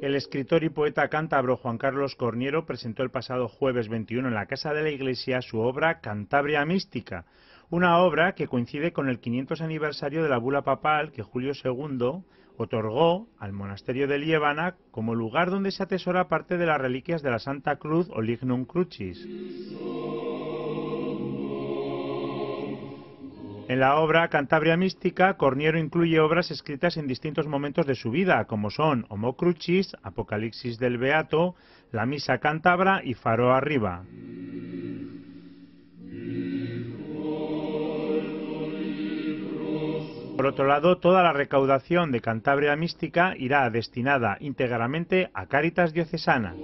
El escritor y poeta cántabro Juan Carlos Corniero presentó el pasado jueves 21 en la Casa de la Iglesia su obra Cantabria Mística, una obra que coincide con el 500 aniversario de la bula papal que Julio II otorgó al monasterio de Liébana como lugar donde se atesora parte de las reliquias de la Santa Cruz o Lignum Crucis. En la obra Cantabria Mística, Corniero incluye obras escritas en distintos momentos de su vida, como son Homo Crucis, Apocalipsis del Beato, la Misa Cántabra y Faro Arriba. Por otro lado, toda la recaudación de Cantabria Mística irá destinada íntegramente a Cáritas Diocesana.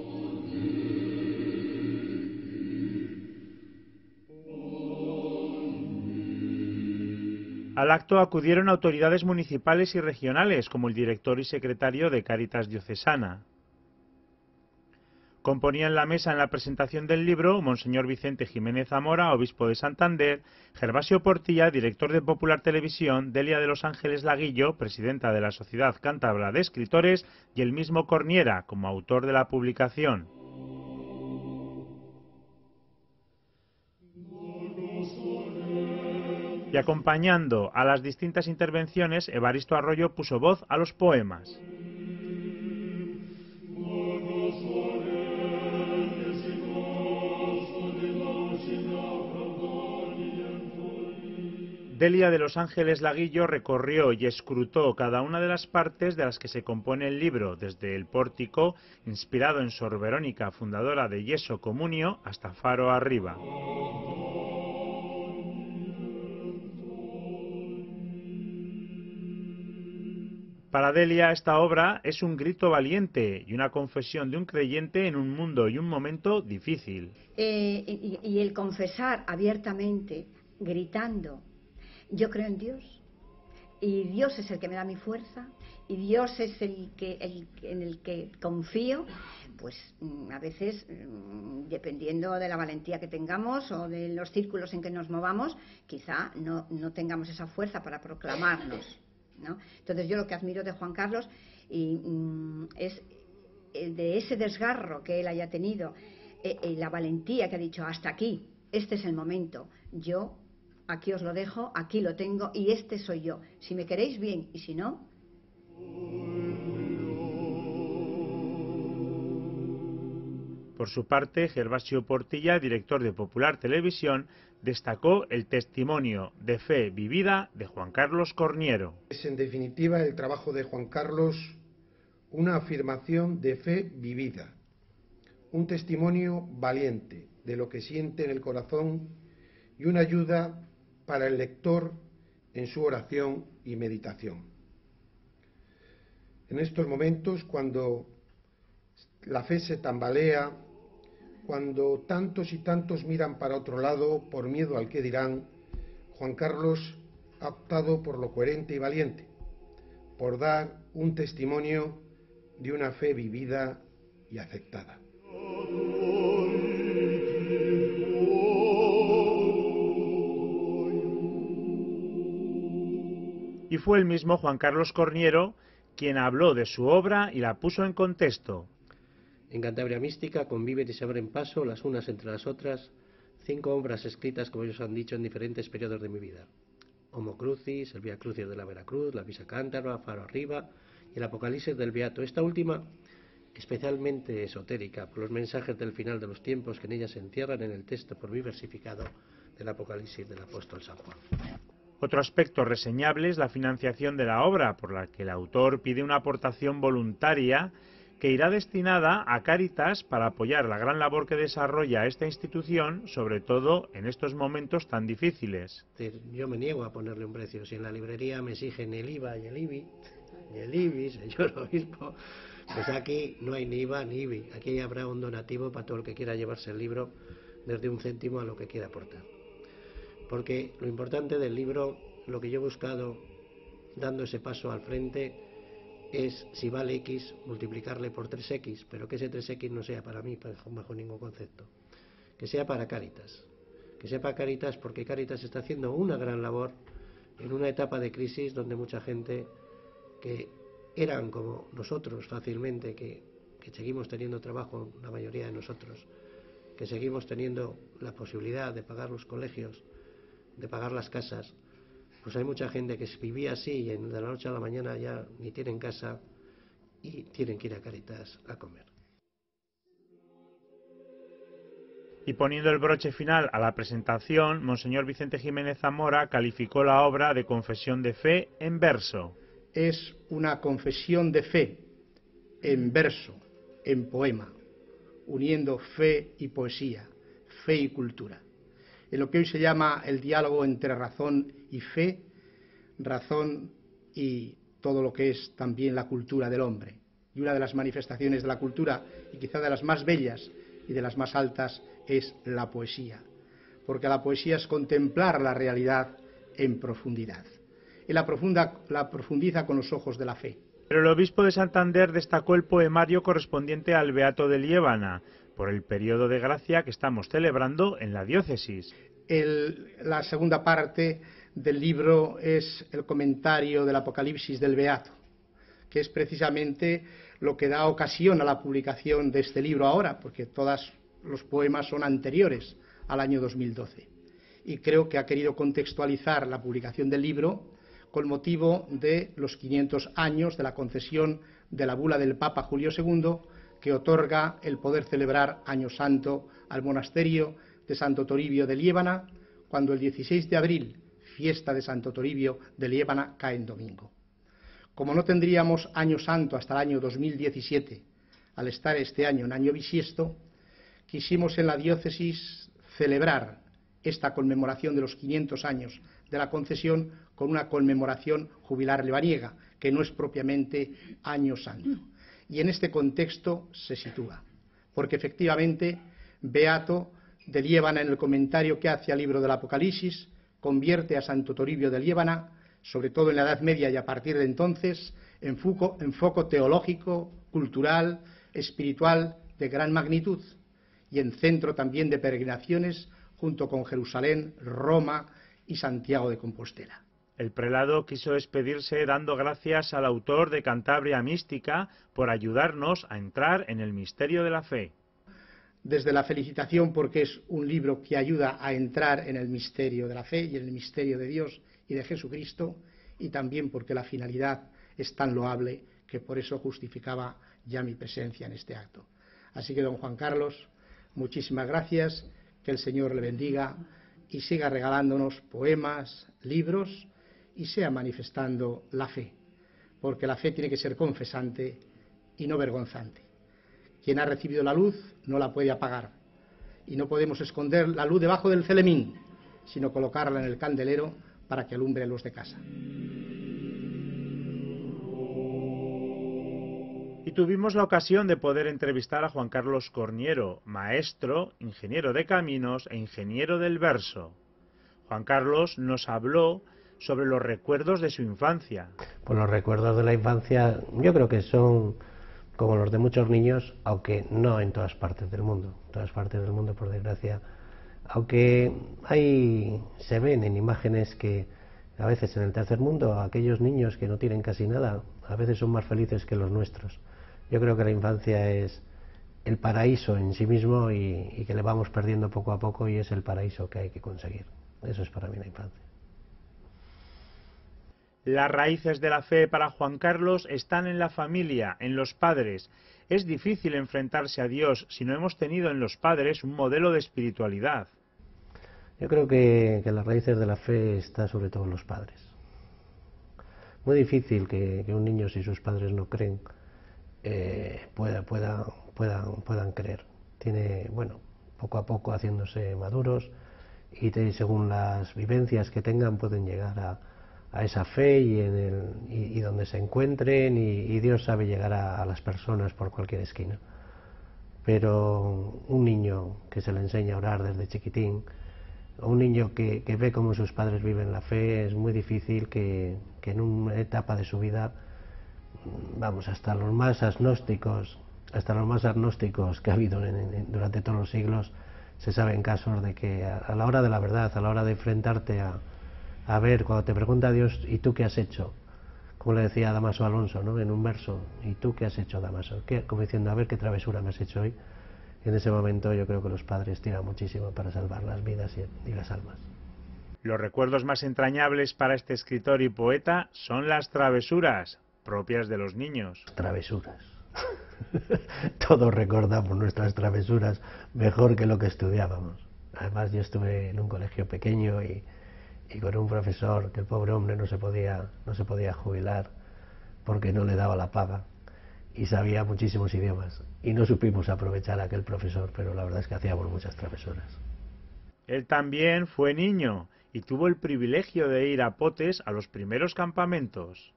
Al acto acudieron autoridades municipales y regionales, como el director y secretario de Cáritas Diocesana. Componían la mesa en la presentación del libro Monseñor Vicente Jiménez Zamora, obispo de Santander, Gervasio Portilla, director de Popular Televisión, Delia de los Ángeles Laguillo, presidenta de la Sociedad Cántabra de Escritores, y el mismo Corniera, como autor de la publicación. Y acompañando a las distintas intervenciones, Evaristo Arroyo puso voz a los poemas. Delia de los Ángeles Laguillo recorrió y escrutó cada una de las partes de las que se compone el libro, desde el pórtico, inspirado en Sor Verónica, fundadora de Yeso Comunio, hasta Faro Arriba. Para Delia, esta obra es un grito valiente y una confesión de un creyente en un mundo y un momento difícil. Y el confesar abiertamente, gritando, yo creo en Dios, y Dios es el que me da mi fuerza, y Dios es en el que confío, pues a veces, dependiendo de la valentía que tengamos o de los círculos en que nos movamos, quizá no tengamos esa fuerza para proclamarnos, ¿no? Entonces yo lo que admiro de Juan Carlos es de ese desgarro que él haya tenido, la valentía que ha dicho hasta aquí, este es el momento, yo aquí os lo dejo, aquí lo tengo y este soy yo, si me queréis bien y si no. Por su parte, Gervasio Portilla, director de Popular Televisión, destacó el testimonio de fe vivida de Juan Carlos Corniero. Es en definitiva el trabajo de Juan Carlos una afirmación de fe vivida, un testimonio valiente de lo que siente en el corazón y una ayuda para el lector en su oración y meditación. En estos momentos, cuando la fe se tambalea, cuando tantos y tantos miran para otro lado por miedo al que dirán, Juan Carlos ha optado por lo coherente y valiente, por dar un testimonio de una fe vivida y aceptada. Y fue el mismo Juan Carlos Corniero quien habló de su obra y la puso en contexto. En Cantabria Mística conviven y se abren paso las unas entre las otras 5 obras escritas, como ellos han dicho, en diferentes periodos de mi vida. Homo Crucis, el Vía Crucis de la Veracruz, la Misa Cántabra, Faro Arriba y el Apocalipsis del Beato. Esta última, especialmente esotérica, por los mensajes del final de los tiempos que en ella se encierran en el texto por mí versificado del Apocalipsis del apóstol San Juan. Otro aspecto reseñable es la financiación de la obra, por la que el autor pide una aportación voluntaria que irá destinada a Cáritas para apoyar la gran labor que desarrolla esta institución, sobre todo en estos momentos tan difíciles. Yo me niego a ponerle un precio. Si en la librería me exigen el IVA y el IBI, señor obispo, pues aquí no hay ni IVA ni IBI. Aquí habrá un donativo para todo el que quiera llevarse el libro, desde 1 céntimo a lo que quiera aportar. Porque lo importante del libro, lo que yo he buscado dando ese paso al frente, es, si vale X, multiplicarle por 3X, pero que ese 3X no sea para mí bajo ningún concepto, que sea para Cáritas, que sea para Cáritas, porque Cáritas está haciendo una gran labor en una etapa de crisis donde mucha gente que eran como nosotros fácilmente, que seguimos teniendo trabajo la mayoría de nosotros, que seguimos teniendo la posibilidad de pagar los colegios, de pagar las casas, pues hay mucha gente que vivía así y de la noche a la mañana ya ni tienen casa y tienen que ir a Cáritas a comer. Y poniendo el broche final a la presentación, Monseñor Vicente Jiménez Zamora calificó la obra de confesión de fe en verso. Es una confesión de fe en verso, en poema, uniendo fe y poesía, fe y cultura. En lo que hoy se llama el diálogo entre razón y fe, razón y todo lo que es también la cultura del hombre. Y una de las manifestaciones de la cultura, y quizá de las más bellas y de las más altas, es la poesía. Porque la poesía es contemplar la realidad en profundidad. Y la profundiza con los ojos de la fe. Pero el obispo de Santander destacó el poemario correspondiente al Beato de Liébana, por el periodo de gracia que estamos celebrando en la diócesis. La segunda parte del libro es el comentario del Apocalipsis del Beato, que es precisamente lo que da ocasión a la publicación de este libro ahora, porque todos los poemas son anteriores al año 2012. Y creo que ha querido contextualizar la publicación del libro con motivo de los 500 años de la concesión de la bula del Papa Julio II, que otorga el poder celebrar Año Santo al monasterio de Santo Toribio de Liébana, cuando el 16 de abril, fiesta de Santo Toribio de Liébana, cae en domingo. Como no tendríamos Año Santo hasta el año 2017, al estar este año en año bisiesto, quisimos en la diócesis celebrar esta conmemoración de los 500 años de la concesión con una conmemoración jubilar lebaniega, que no es propiamente Año Santo. Y en este contexto se sitúa, porque efectivamente Beato de Liébana, en el comentario que hace al libro del Apocalipsis, convierte a Santo Toribio de Liébana, sobre todo en la Edad Media y a partir de entonces, en foco teológico, cultural, espiritual de gran magnitud y en centro también de peregrinaciones junto con Jerusalén, Roma y Santiago de Compostela. El prelado quiso despedirse dando gracias al autor de Cantabria Mística por ayudarnos a entrar en el misterio de la fe. Desde la felicitación, porque es un libro que ayuda a entrar en el misterio de la fe y en el misterio de Dios y de Jesucristo, y también porque la finalidad es tan loable que por eso justificaba ya mi presencia en este acto. Así que, don Juan Carlos, muchísimas gracias, que el Señor le bendiga y siga regalándonos poemas, libros y sea manifestando la fe, porque la fe tiene que ser confesante y no vergonzante. Quien ha recibido la luz no la puede apagar y no podemos esconder la luz debajo del celemín, sino colocarla en el candelero para que alumbre a los de casa. Y tuvimos la ocasión de poder entrevistar a Juan Carlos Corniero, maestro, ingeniero de caminos e ingeniero del verso. Juan Carlos nos habló sobre los recuerdos de su infancia. Pues los recuerdos de la infancia yo creo que son como los de muchos niños, aunque no en todas partes del mundo. En todas partes del mundo, por desgracia, aunque se ven en imágenes que a veces en el tercer mundo aquellos niños que no tienen casi nada, a veces son más felices que los nuestros. Yo creo que la infancia es el paraíso en sí mismo y que le vamos perdiendo poco a poco, y es el paraíso que hay que conseguir. Eso es para mí la infancia. Las raíces de la fe para Juan Carlos están en la familia, en los padres. Es difícil enfrentarse a Dios si no hemos tenido en los padres un modelo de espiritualidad. Yo creo que las raíces de la fe están sobre todo en los padres. Muy difícil que un niño, si sus padres no creen, puedan creer. Tiene, bueno, poco a poco haciéndose maduros y según las vivencias que tengan pueden llegar a esa fe y donde se encuentren, y Dios sabe llegar a las personas por cualquier esquina. Pero un niño que se le enseña a orar desde chiquitín, un niño que ve cómo sus padres viven la fe, es muy difícil que en una etapa de su vida, vamos, hasta los más agnósticos que ha habido durante todos los siglos, se saben casos de que a la hora de la verdad, a la hora de enfrentarte a ver, cuando te pregunta Dios, ¿y tú qué has hecho? como le decía Damaso Alonso, ¿no?, en un verso: ¿y tú qué has hecho, Damaso? Como diciendo, a ver qué travesura me has hecho hoy. En ese momento yo creo que los padres tiran muchísimo para salvar las vidas y las almas. Los recuerdos más entrañables para este escritor y poeta son las travesuras propias de los niños. Travesuras. Todos recordamos nuestras travesuras mejor que lo que estudiábamos. Además, yo estuve en un colegio pequeño y con un profesor que el pobre hombre no se podía jubilar porque no le daba la paga y sabía muchísimos idiomas, y no supimos aprovechar a aquel profesor, pero la verdad es que hacíamos muchas travesuras. Él también fue niño y tuvo el privilegio de ir a Potes a los primeros campamentos.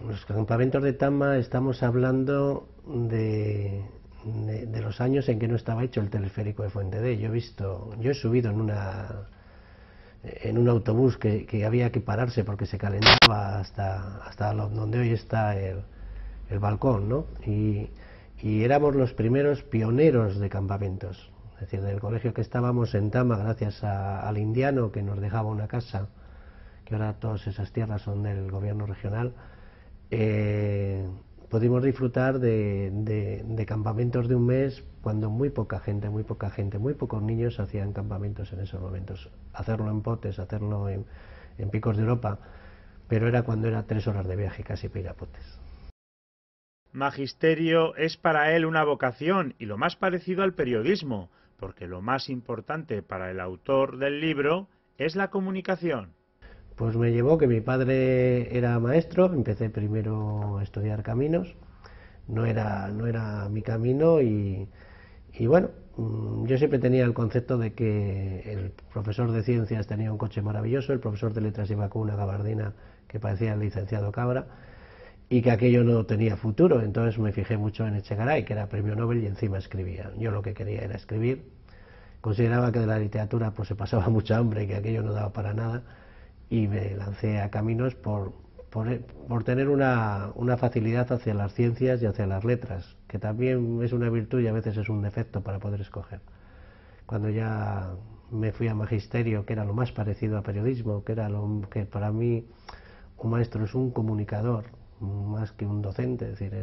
Los campamentos de Tama, estamos hablando de los años en que no estaba hecho el teleférico de Fuente D. Yo he subido en un autobús que había que pararse porque se calentaba hasta donde hoy está el balcón, ¿no? Y éramos los primeros pioneros de campamentos. Es decir, del colegio que estábamos en Tama, gracias al indiano que nos dejaba una casa, que ahora todas esas tierras son del gobierno regional, pudimos disfrutar de campamentos de un mes, cuando muy poca gente, muy pocos niños hacían campamentos en esos momentos. Hacerlo en Potes, hacerlo en Picos de Europa, pero era cuando era 3 horas de viaje casi para ir a Potes. Magisterio es para él una vocación y lo más parecido al periodismo, porque lo más importante para el autor del libro es la comunicación. Pues me llevó que mi padre era maestro, empecé primero a estudiar caminos, no era mi camino y bueno, yo siempre tenía el concepto de que el profesor de ciencias tenía un coche maravilloso, el profesor de letras iba con una gabardina que parecía el licenciado Cabra, y que aquello no tenía futuro. Entonces me fijé mucho en Echegaray, que era premio Nobel y encima escribía. Yo lo que quería era escribir, consideraba que de la literatura pues se pasaba mucha hambre y que aquello no daba para nada, y me lancé a caminos por tener una facilidad hacia las ciencias y hacia las letras, que también es una virtud y a veces es un defecto para poder escoger. Cuando ya me fui a magisterio, que era lo más parecido a periodismo, que era lo que para mí un maestro es un comunicador más que un docente, es decir,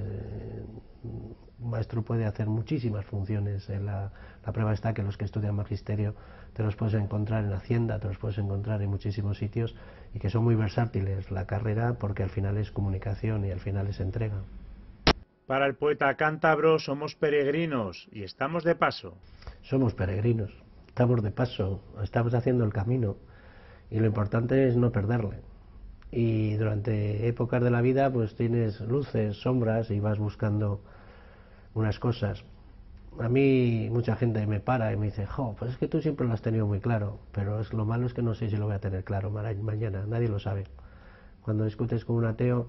un maestro puede hacer muchísimas funciones. La prueba está que los que estudian magisterio te los puedes encontrar en Hacienda, te los puedes encontrar en muchísimos sitios, y que son muy versátiles la carrera, porque al final es comunicación y al final es entrega. Para el poeta cántabro somos peregrinos y estamos de paso. Somos peregrinos, estamos de paso, estamos haciendo el camino y lo importante es no perderle. Y durante épocas de la vida pues tienes luces, sombras y vas buscando unas cosas. A mí mucha gente me para y me dice: jo, pues es que tú siempre lo has tenido muy claro, pero lo malo es que no sé si lo voy a tener claro mañana, nadie lo sabe. Cuando discutes con un ateo,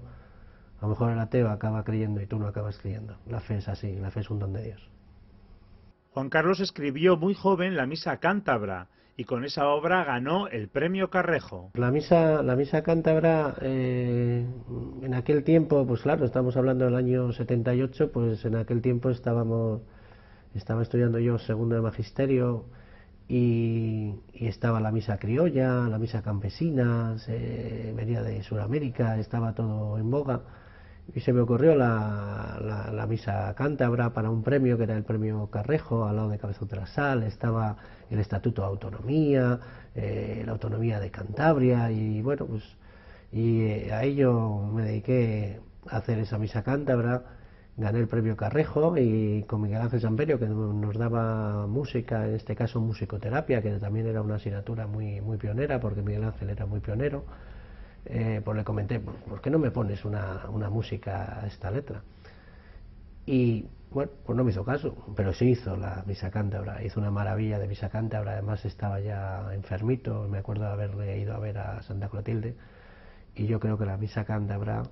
a lo mejor el ateo acaba creyendo y tú no acabas creyendo. La fe es así, la fe es un don de Dios. Juan Carlos escribió muy joven la Misa Cántabra y con esa obra ganó el premio Carrejo. La misa cántabra, en aquel tiempo, pues claro, estamos hablando del año 78, pues en aquel tiempo estaba estudiando yo segundo de magisterio y estaba la misa criolla, la misa campesina, venía de Sudamérica, estaba todo en boga. Y se me ocurrió la misa cántabra para un premio, que era el premio Carrejo, al lado de Cabezón de la Sal. Estaba el Estatuto de Autonomía, la autonomía de Cantabria, y bueno, pues a ello me dediqué a hacer esa misa cántabra. Gané el premio Carrejo y con Miguel Ángel Samperio, que nos daba música, en este caso musicoterapia, que también era una asignatura muy pionera, porque Miguel Ángel era muy pionero. Pues le comenté: ¿por qué no me pones una música a esta letra? Y bueno, pues no me hizo caso, pero sí hizo la misa cántabra, hizo una maravilla de misa cántabra. Además estaba ya enfermito, me acuerdo de haberle ido a ver a Santa Clotilde, y yo creo que la misa cántabra,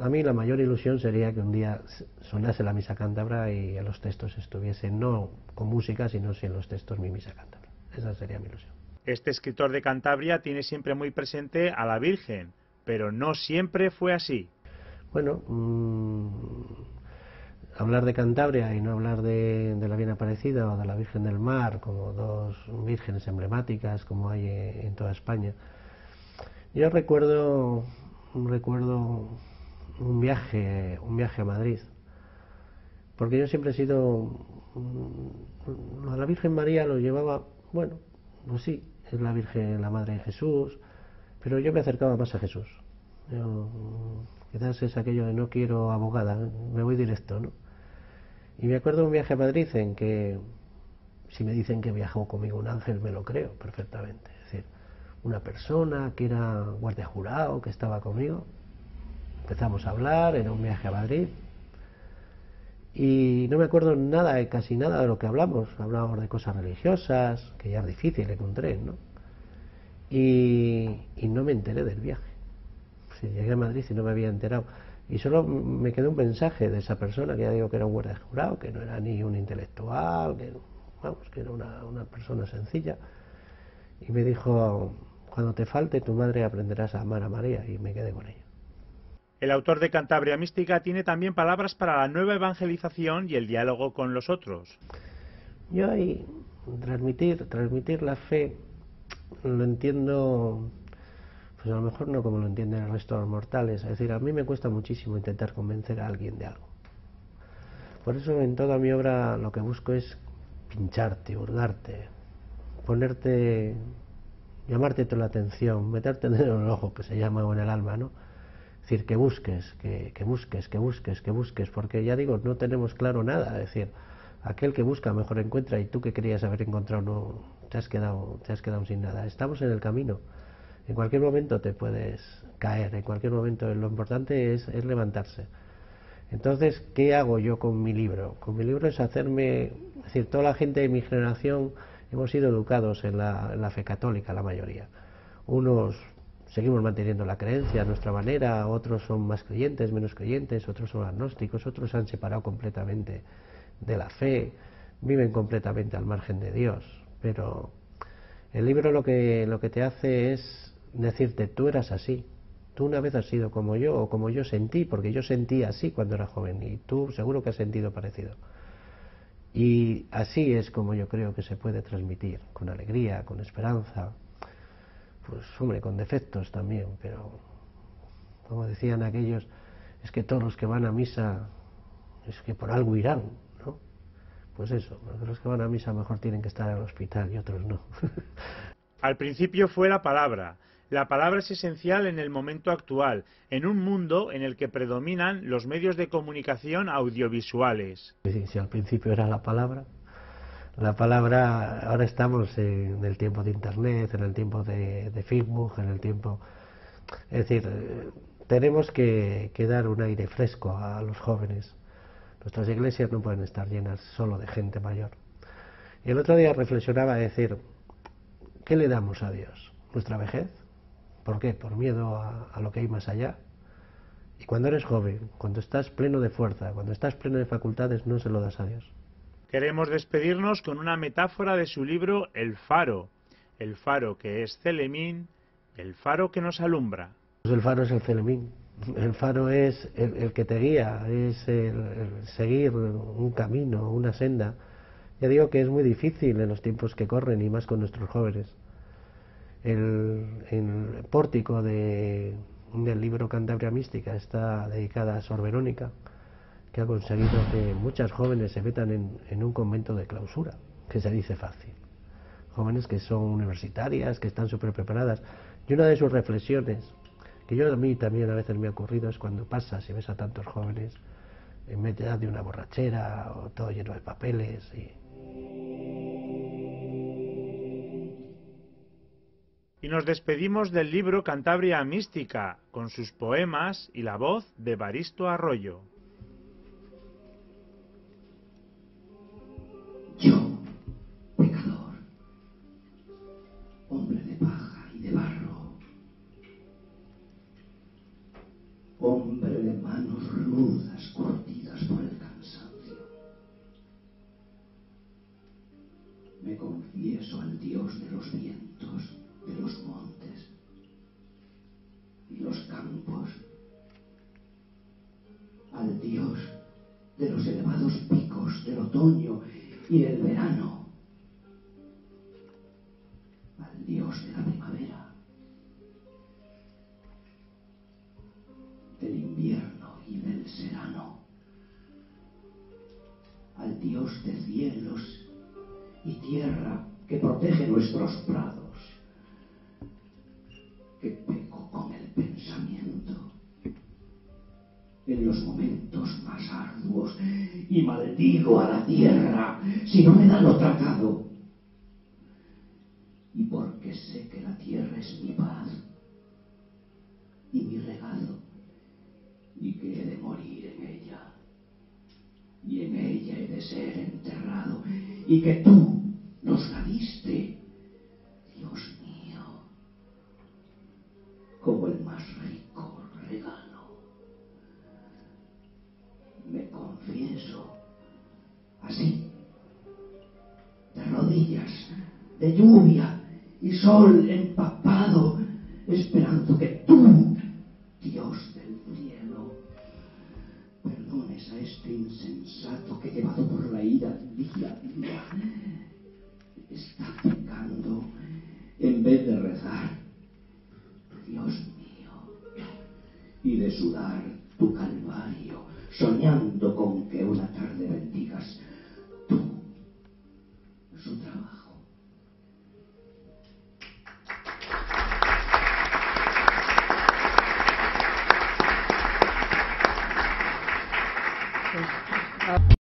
a mí la mayor ilusión sería que un día sonase la misa cántabra y en los textos estuviese, no con música, sino en los textos, mi misa cántabra. Esa sería mi ilusión. Este escritor de Cantabria tiene siempre muy presente a la Virgen, pero no siempre fue así. Bueno, hablar de Cantabria y no hablar de la Bien Aparecida o de la Virgen del Mar como dos vírgenes emblemáticas como hay en toda España. Yo recuerdo recuerdo un viaje a Madrid, porque yo siempre he sido a la Virgen María lo llevaba, bueno, pues sí, es la Virgen, la Madre de Jesús, pero yo me acercaba más a Jesús. Yo, quizás es aquello de no quiero abogada, me voy directo, ¿no? Y me acuerdo de un viaje a Madrid en que, si me dicen que viajó conmigo un ángel, me lo creo perfectamente. Es decir, una persona que era guardia jurado, que estaba conmigo, empezamos a hablar, era un viaje a Madrid, y no me acuerdo nada, casi nada de lo que hablábamos de cosas religiosas, que ya es difícil en un tren, ¿no? Y no me enteré del viaje. Sí, llegué a Madrid y no me había enterado. Y solo me quedó un mensaje de esa persona, que ya digo que era un guardia jurado, que no era ni un intelectual, que, vamos, que era una persona sencilla. Y me dijo, cuando te falte tu madre aprenderás a amar a María, y me quedé con ella. El autor de Cantabria Mística tiene también palabras para la nueva evangelización y el diálogo con los otros. Yo ahí, transmitir la fe, lo entiendo, pues a lo mejor no como lo entienden el resto de los mortales. Es decir, a mí me cuesta muchísimo intentar convencer a alguien de algo. Por eso en toda mi obra lo que busco es pincharte, hurgarte, ponerte, llamarte toda la atención, meterte en el ojo, que se llama, o en el alma, ¿no? Es decir, que busques, que busques, porque ya digo, no tenemos claro nada. Es decir, aquel que busca mejor encuentra, y tú que querías haber encontrado no te has quedado sin nada. Estamos en el camino. En cualquier momento te puedes caer, en cualquier momento. Lo importante es levantarse. Entonces, ¿qué hago yo con mi libro? Con mi libro es hacerme, es decir, toda la gente de mi generación hemos sido educados en la fe católica, la mayoría. Unos seguimos manteniendo la creencia a nuestra manera, otros son más creyentes, menos creyentes, otros son agnósticos, otros se han separado completamente de la fe, viven completamente al margen de Dios. Pero el libro lo que te hace es decirte, tú eras así, tú una vez has sido como yo, o como yo sentí, porque yo sentí así cuando era joven, y tú seguro que has sentido parecido. Y así es como yo creo que se puede transmitir, con alegría, con esperanza, pues hombre, con defectos también, pero como decían aquellos, es que todos los que van a misa es que por algo irán, ¿no? Pues eso, los que van a misa mejor tienen que estar en el hospital y otros no. Al principio fue la palabra. La palabra es esencial en el momento actual, en un mundo en el que predominan los medios de comunicación audiovisuales. Si al principio era la palabra, ahora estamos en el tiempo de Internet, en el tiempo de Facebook, en el tiempo... Es decir, tenemos que dar un aire fresco a los jóvenes. Nuestras iglesias no pueden estar llenas solo de gente mayor. Y el otro día reflexionaba a decir, ¿qué le damos a Dios? ¿Nuestra vejez? ¿Por qué? Por miedo a lo que hay más allá. Y cuando eres joven, cuando estás pleno de fuerza, cuando estás pleno de facultades, no se lo das a Dios. Queremos despedirnos con una metáfora de su libro El Faro que es Celemín, el faro que nos alumbra. Pues el faro es el Celemín, el faro es el que te guía, es el seguir un camino, una senda. Ya digo que es muy difícil en los tiempos que corren, y más con nuestros jóvenes. El pórtico del libro Cantabria Mística está dedicada a Sor Verónica, que ha conseguido que muchas jóvenes se metan en un convento de clausura, que se dice fácil. Jóvenes que son universitarias, que están súper preparadas. Y una de sus reflexiones, que a mí también a veces me ha ocurrido, es cuando pasas y ves a tantos jóvenes en medio de una borrachera, o todo lleno de papeles. Y nos despedimos del libro Cantabria Mística, con sus poemas y la voz de Evaristo Arroyo. Yo, pecador, hombre de paja y de barro, hombre de manos rudas curtidas por el cansancio, me confieso al Dios de los vientos, de los montes y los campos, al Dios de los elevados picos del otoño y del verano, al Dios de la primavera, al Dios de cielos y tierra que protege nuestros prados, que peco con el pensamiento en los momentos más arduos y maldigo a la tierra si no me da lo tratado. Y porque sé que la tierra es mi paz y mi regalo, y que he de morir en ella, y en ella he de ser enterrado, y que tú nos la diste, Dios mío, como el más rico regalo. Me confieso así, de rodillas, de lluvia y sol empapado, esperando que tú, Dios del cielo, perdones a este insensato que, llevado por la ira día a día, está pecando en vez de rezar, Dios mío, y de sudar tu calvario, soñando con